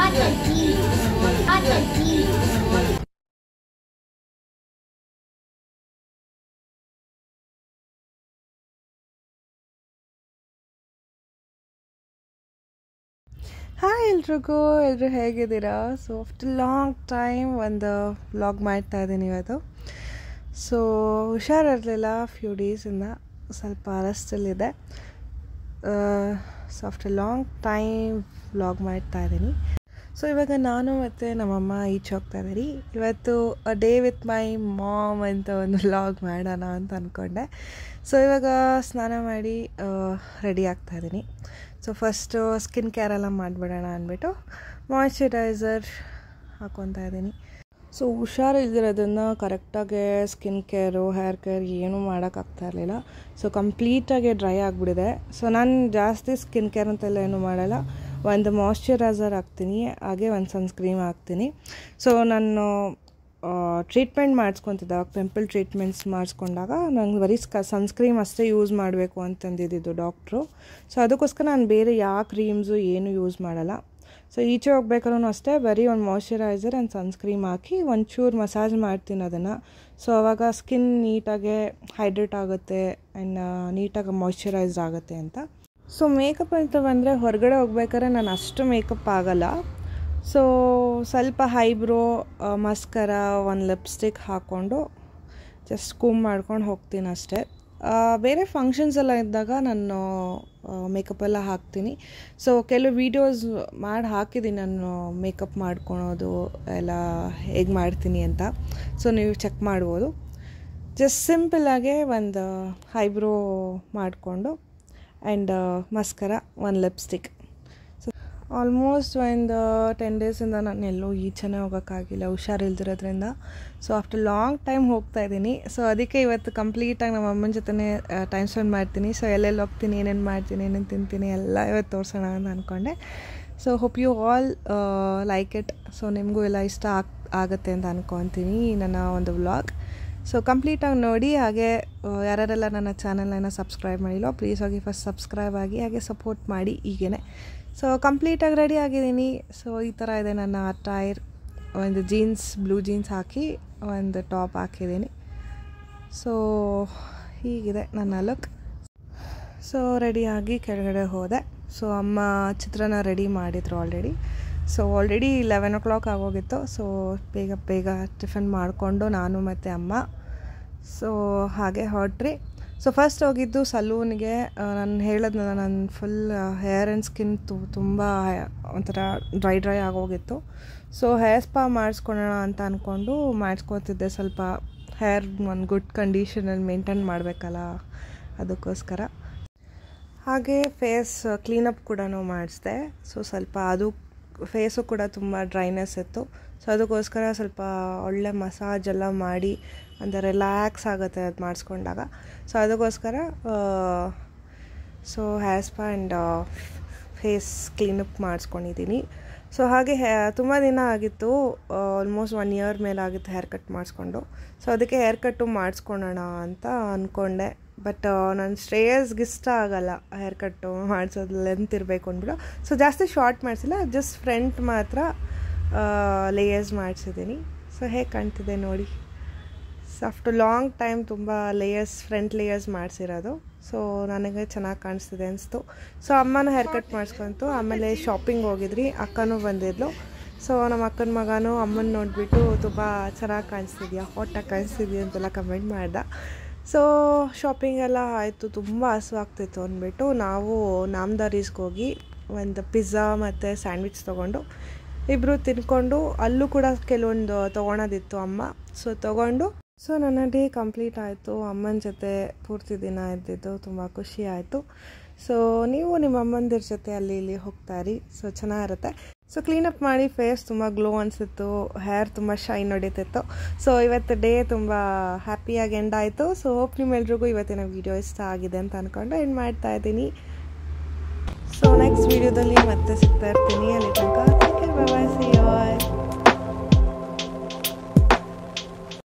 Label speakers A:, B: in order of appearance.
A: Hi ಎಲ್ರಿಗೂ ಹೇಗಿದ್ದೀರಾ? So after long time ಒಂದು ವ್ಲಾಗ್ ಮಾಡ್ತಾ ಇದ್ದೀನಿ ಇವತ್ತು. ಸೊ ಹುಷಾರಿರಲಿಲ್ಲ, ಫ್ಯೂ ಡೇಸಿಂದ ಸ್ವಲ್ಪ ಅರೆಸ್ಟಲ್ಲಿದೆ. So after long time vlog ಮಾಡ್ತಾ ಇದ್ದೀನಿ. ಸೊ ಇವಾಗ ನಾನು ಮತ್ತು ನಮ್ಮಮ್ಮ ಈಚೆ ಹೋಗ್ತಾ ಇದ್ದೀರಿ. ಇವತ್ತು ಡೇ ವಿತ್ ಮೈ ಮಾಮ್ ಅಂತ ಒಂದು ವ್ಲಾಗ್ ಮಾಡೋಣ ಅಂತ ಅಂದ್ಕೊಂಡೆ. ಸೊ ಇವಾಗ ಸ್ನಾನ ಮಾಡಿ ರೆಡಿ ಆಗ್ತಾಯಿದ್ದೀನಿ. ಸೊ ಫಸ್ಟು ಸ್ಕಿನ್ ಕೇರ್ ಎಲ್ಲ ಮಾಡಿಬಿಡೋಣ ಅಂದ್ಬಿಟ್ಟು ಮಾಯ್ಶ್ಚರೈಸರ್ ಹಾಕ್ಕೊತಾ ಇದ್ದೀನಿ. ಸೊ ಹುಷಾರಿಲ್ದಿರೋದನ್ನು ಕರೆಕ್ಟಾಗಿ ಸ್ಕಿನ್ ಕೇರು ಹೇರ್ ಕೇರ್ ಏನೂ ಮಾಡೋಕ್ಕಾಗ್ತಾ ಇರಲಿಲ್ಲ. ಸೊ ಕಂಪ್ಲೀಟಾಗಿ ಡ್ರೈ ಆಗಿಬಿಟ್ಟಿದೆ. ಸೊ ನಾನು ಜಾಸ್ತಿ ಸ್ಕಿನ್ ಕೇರ್ ಅಂತೆಲ್ಲ ಏನೂ ಮಾಡಲ್ಲ. ಒಂದು ಮಾಯ್ಶ್ಚರೈಸರ್ ಹಾಕ್ತೀನಿ, ಹಾಗೆ ಒಂದು ಸನ್ಸ್ಕ್ರೀಮ್ ಹಾಕ್ತೀನಿ. ಸೊ ನಾನು ಟ್ರೀಟ್ಮೆಂಟ್ ಮಾಡಿಸ್ಕೊತಿದ್ದೆ, ಪಿಂಪಲ್ ಟ್ರೀಟ್ಮೆಂಟ್ಸ್ ಮಾಡಿಸ್ಕೊಂಡಾಗ ನಂಗೆ ಬರೀ ಸನ್ಸ್ಕ್ರೀಮ್ ಅಷ್ಟೇ ಯೂಸ್ ಮಾಡಬೇಕು ಅಂತಂದಿದ್ದು ಡಾಕ್ಟ್ರು. ಸೊ ಅದಕ್ಕೋಸ್ಕರ ನಾನು ಬೇರೆ ಯಾವ ಕ್ರೀಮ್ಸು ಏನೂ ಯೂಸ್ ಮಾಡಲ್ಲ. ಸೊ ಈಚೆ ಹೋಗ್ಬೇಕಾದ್ರೂ ಅಷ್ಟೇ ಬರೀ ಒಂದು ಮಾಯ್ಶ್ಚರೈಸರ್ ಆ್ಯಂಡ್ ಸನ್ಸ್ಕ್ರೀಮ್ ಹಾಕಿ ಒಂಚೂರು ಮಸಾಜ್ ಮಾಡ್ತೀನಿ ಅದನ್ನು. ಸೊ ಆವಾಗ ಸ್ಕಿನ್ ನೀಟಾಗೆ ಹೈಡ್ರೇಟ್ ಆಗುತ್ತೆ ಆ್ಯಂಡ್ ನೀಟಾಗಿ ಮಾಯ್ಶ್ಚರೈಸ್ ಆಗುತ್ತೆ ಅಂತ. ಸೊ ಮೇಕಪ್ ಅಂತ ಬಂದರೆ ಹೊರಗಡೆ ಹೋಗ್ಬೇಕಾದ್ರೆ ನಾನು ಅಷ್ಟು ಮೇಕಪ್ ಆಗಲ್ಲ. ಸೊ ಸ್ವಲ್ಪ ಐಬ್ರೋ, ಮಸ್ಕರ, ಒಂದು ಲಿಪ್ಸ್ಟಿಕ್ ಹಾಕ್ಕೊಂಡು ಜಸ್ಟ್ ಕೂಮ್ ಮಾಡ್ಕೊಂಡು ಹೋಗ್ತೀನಿ ಅಷ್ಟೇ. ಬೇರೆ ಫಂಕ್ಷನ್ಸ್ ಎಲ್ಲ ಇದ್ದಾಗ ನಾನು ಮೇಕಪ್ಪೆಲ್ಲ ಹಾಕ್ತೀನಿ. ಸೊ ಕೆಲವು ವೀಡಿಯೋಸ್ ಮಾಡಿ ಹಾಕಿದ್ದೀನಿ ನಾನು ಮೇಕಪ್ ಮಾಡ್ಕೊಳೋದು ಎಲ್ಲ ಹೇಗೆ ಮಾಡ್ತೀನಿ ಅಂತ. ಸೊ ನೀವು ಚೆಕ್ ಮಾಡ್ಬೋದು. ಜಸ್ಟ್ ಸಿಂಪಲ್ಲಾಗೆ ಒಂದು ಐಬ್ರೋ ಮಾಡಿಕೊಂಡು ಆ್ಯಂಡ್ ಮಸ್ಕರ, ಒಂದು ಲಿಪ್ಸ್ಟಿಕ್. ಆಲ್ಮೋಸ್ಟ್ ಒಂದು 10 ಡೇಸಿಂದ ನಾನು ಎಲ್ಲೂ ಈಚೆನೇ ಹೋಗೋಕ್ಕಾಗಿಲ್ಲ ಹುಷಾರಿಲ್ದಿರೋದ್ರಿಂದ. ಸೊ ಆಫ್ಟರ್ ಲಾಂಗ್ ಟೈಮ್ ಹೋಗ್ತಾ ಇದ್ದೀನಿ. ಸೊ ಅದಕ್ಕೆ ಇವತ್ತು ಕಂಪ್ಲೀಟಾಗಿ ನಮ್ಮ ಅಮ್ಮನ ಜೊತೆ ಟೈಮ್ ಸ್ಪೆಂಡ್ ಮಾಡ್ತೀನಿ. ಸೊ ಎಲ್ಲೆಲ್ಲಿ ಹೋಗ್ತೀನಿ, ಏನೇನು ಮಾಡ್ತೀನಿ, ಏನೇನು ತಿಂತೀನಿ ಎಲ್ಲ ಇವತ್ತು ತೋರಿಸೋಣ ಅಂತ ಅಂದ್ಕೊಂಡೆ. So hope you all like it. So ನಿಮಗೂ ಎಲ್ಲ ಇಷ್ಟ ಆಗುತ್ತೆ ಅಂತ ಅಂದ್ಕೊತೀನಿ ನನ್ನ ಒಂದು ವ್ಲಾಗ್. ಸೊ ಕಂಪ್ಲೀಟಾಗಿ ನೋಡಿ. ಹಾಗೆ ಯಾರೆಲ್ಲ ನನ್ನ ಚಾನಲ್ನ ಸಬ್ಸ್ಕ್ರೈಬ್ ಮಾಡಿಲ್ಲೋ ಪ್ಲೀಸ್ ಹೋಗಿ ಫಸ್ಟ್ ಸಬ್ಸ್ಕ್ರೈಬ್ ಆಗಿ ಹಾಗೆ ಸಪೋರ್ಟ್ ಮಾಡಿ ಈಗೇ. ಸೊ ಕಂಪ್ಲೀಟಾಗಿ ರೆಡಿ ಆಗಿದ್ದೀನಿ. ಸೊ ಈ ಥರ ಇದೆ ನನ್ನ ಅಟೈರ್. ಒಂದು ಜೀನ್ಸ್, ಬ್ಲೂ ಜೀನ್ಸ್ ಹಾಕಿ ಒಂದು ಟಾಪ್ ಹಾಕಿದ್ದೀನಿ. ಸೊ ಹೀಗಿದೆ ನನ್ನ ಲುಕ್. ಸೊ ರೆಡಿಯಾಗಿ ಕೆಳಗಡೆ ಹೋದೆ. ಸೊ ಅಮ್ಮ ಚಿತ್ರಾನ್ನ ರೆಡಿ ಮಾಡಿದರು ಆಲ್ರೆಡಿ. ಸೊ ಆಲ್ರೆಡಿ 11 o'clock ಆಗೋಗಿತ್ತು. ಸೊ ಬೇಗ ಟಿಫನ್ ಮಾಡಿಕೊಂಡು ನಾನು ಮತ್ತು ಅಮ್ಮ ಸೊ ಹಾಗೆ ಹೊರಟ್ರಿ. ಸೊ ಫಸ್ಟ್ ಹೋಗಿದ್ದು ಸಲೂನ್ಗೆ. ನಾನು ಹೇಳಿದ್ನಲ್ಲ, ನಾನು ಫುಲ್ ಹೇರ್ ಆ್ಯಂಡ್ ಸ್ಕಿನ್ ತುಂಬ ಒಂಥರ ಡ್ರೈ ಆಗೋಗಿತ್ತು. ಸೊ ಹೇರ್ ಸ್ಪಾ ಮಾಡಿಸ್ಕೊಳ್ಳೋಣ ಅಂತ ಅಂದ್ಕೊಂಡು ಮಾಡಿಸ್ಕೊತಿದ್ದೆ. ಸ್ವಲ್ಪ ಹೇರ್ ಒಂದು ಗುಡ್ ಕಂಡೀಷನಲ್ಲಿ ಮೇಂಟೈನ್ ಮಾಡಬೇಕಲ್ಲ, ಅದಕ್ಕೋಸ್ಕರ. ಹಾಗೆ ಫೇಸ್ ಕ್ಲೀನಪ್ ಕೂಡ ಮಾಡಿಸಿದೆ. ಸೊ ಸ್ವಲ್ಪ ಅದು ಫೇಸು ಕೂಡ ತುಂಬ ಡ್ರೈನೆಸ್ ಇತ್ತು. ಸೊ ಅದಕ್ಕೋಸ್ಕರ ಸ್ವಲ್ಪ ಒಳ್ಳೆ ಮಸಾಜ್ ಎಲ್ಲ ಮಾಡಿ ಒಂದು ರಿಲ್ಯಾಕ್ಸ್ ಆಗುತ್ತೆ ಅದು ಮಾಡಿಸ್ಕೊಂಡಾಗ. ಸೊ ಅದಕ್ಕೋಸ್ಕರ so hair spa and face cleanup ಮಾಡಿಸ್ಕೊಂಡಿದ್ದೀನಿ. ಸೊ ಹಾಗೆ ತುಂಬ ದಿನ ಆಗಿತ್ತು, ಆಲ್ಮೋಸ್ಟ್ 1 year ಮೇಲೆ ಆಗಿತ್ತು ಹೇರ್ ಕಟ್ ಮಾಡಿಸ್ಕೊಂಡು. ಸೊ ಅದಕ್ಕೆ ಹೇರ್ ಕಟ್ಟು ಮಾಡಿಸ್ಕೊಳ್ಳೋಣ ಅಂತ ಅಂದ್ಕೊಂಡೆ. ಬಟ್ ನನ್ನ ಶ್ರೇಯಸ್ಗೆ ಇಷ್ಟ ಆಗೋಲ್ಲ ಹೇರ್ ಕಟ್ಟು ಮಾಡಿಸೋದು, ಲೆಂತ್ ಇರಬೇಕು ಅಂದ್ಬಿಟ್ಟು. ಸೊ ಜಾಸ್ತಿ ಶಾರ್ಟ್ ಮಾಡಿಸಿಲ್ಲ, ಜಸ್ಟ್ ಫ್ರಂಟ್ ಮಾತ್ರ ಲೇಯರ್ಸ್ ಮಾಡಿಸಿದ್ದೀನಿ. ಸೊ ಹೇಗೆ ಕಾಣ್ತಿದೆ ನೋಡಿ. ಸೊ ಆಫ್ಟರ್ ಲಾಂಗ್ ಟೈಮ್ ತುಂಬ ಫ್ರಂಟ್ ಲೇಯರ್ಸ್ ಮಾಡಿಸಿರೋದು. ಸೊ ನನಗೆ ಚೆನ್ನಾಗಿ ಕಾಣಿಸ್ತಿದೆ ಅನಿಸ್ತು. ಸೊ ಅಮ್ಮನೂ ಹೇರ್ ಕಟ್ ಮಾಡಿಸ್ಕೊಂತು. ಆಮೇಲೆ ಶಾಪಿಂಗ್ ಹೋಗಿದ್ರಿ, ಅಕ್ಕನೂ ಬಂದಿದ್ಲು. ಸೊ ನಮ್ಮ ಅಕ್ಕನ ಮಗನೂ ಅಮ್ಮನ ನೋಡಿಬಿಟ್ಟು ತುಂಬ ಚೆನ್ನಾಗಿ ಕಾಣಿಸ್ತಿದ್ಯಾ, ಹಾಟಾಗಿ ಕಾಣಿಸ್ತಿದ್ಯಾ ಅಂತೆಲ್ಲ ಕಮೆಂಟ್ ಮಾಡ್ದೆ. ಸೊ ಶಾಪಿಂಗ್ ಎಲ್ಲ ಆಯಿತು, ತುಂಬ ಹಸುವಾಗ್ತಿತ್ತು ಅಂದ್ಬಿಟ್ಟು ನಾವು ನಾಮದಾರೀಸ್ಗೆ ಹೋಗಿ ಒಂದು ಪಿಜ್ಜಾ ಮತ್ತು ಸ್ಯಾಂಡ್ವಿಚ್ ತೊಗೊಂಡು ಇಬ್ಬರು ತಿನ್ಕೊಂಡು, ಅಲ್ಲೂ ಕೂಡ ಕೆಲವೊಂದು ತೊಗೊಳೋದಿತ್ತು ಅಮ್ಮ. ಸೊ ತೊಗೊಂಡು ಸೊ ನನ್ನ ಡೇ ಕಂಪ್ಲೀಟ್ ಆಯಿತು. ಅಮ್ಮನ ಜೊತೆ ಪೂರ್ತಿ ದಿನ ಇದ್ದಿದ್ದು ತುಂಬ ಖುಷಿ ಆಯಿತು. ಸೊ ನೀವು ನಿಮ್ಮ ಅಮ್ಮಂದಿರ ಜೊತೆ ಅಲ್ಲಿ ಇಲ್ಲಿ ಹೋಗ್ತಾಯಿರಿ. ಸೊ ಚೆನ್ನಾಗಿರುತ್ತೆ. ಸೊ ಕ್ಲೀನಪ್ ಮಾಡಿ ಫೇಸ್ ತುಂಬ ಗ್ಲೋ ಅನಿಸಿತ್ತು, ಹೇರ್ ತುಂಬ ಶೈನ್ ಹೊಡಿತಿತ್ತು. ಸೊ ಇವತ್ತು ಡೇ ತುಂಬ ಹ್ಯಾಪಿಯಾಗಿ ಎಂಡ್ ಆಯಿತು. ಸೊ ಹೋಪ್ ನಿಮ್ಮೆಲ್ರಿಗೂ ಇವತ್ತಿನ ವೀಡಿಯೋ ಇಷ್ಟ ಆಗಿದೆ ಅಂತ ಅಂದ್ಕೊಂಡು ಎಂಡ್ ಮಾಡ್ತಾ ಇದ್ದೀನಿ. ಸೊ ನೆಕ್ಸ್ಟ್ ವೀಡಿಯೋದಲ್ಲಿ ಮತ್ತೆ ಸಿಗ್ತಾ ಇರ್ತೀನಿ. ಅಲ್ಲಿ ತನಕ ಬಾಯ್, ಸಿ ಯು ಆಲ್.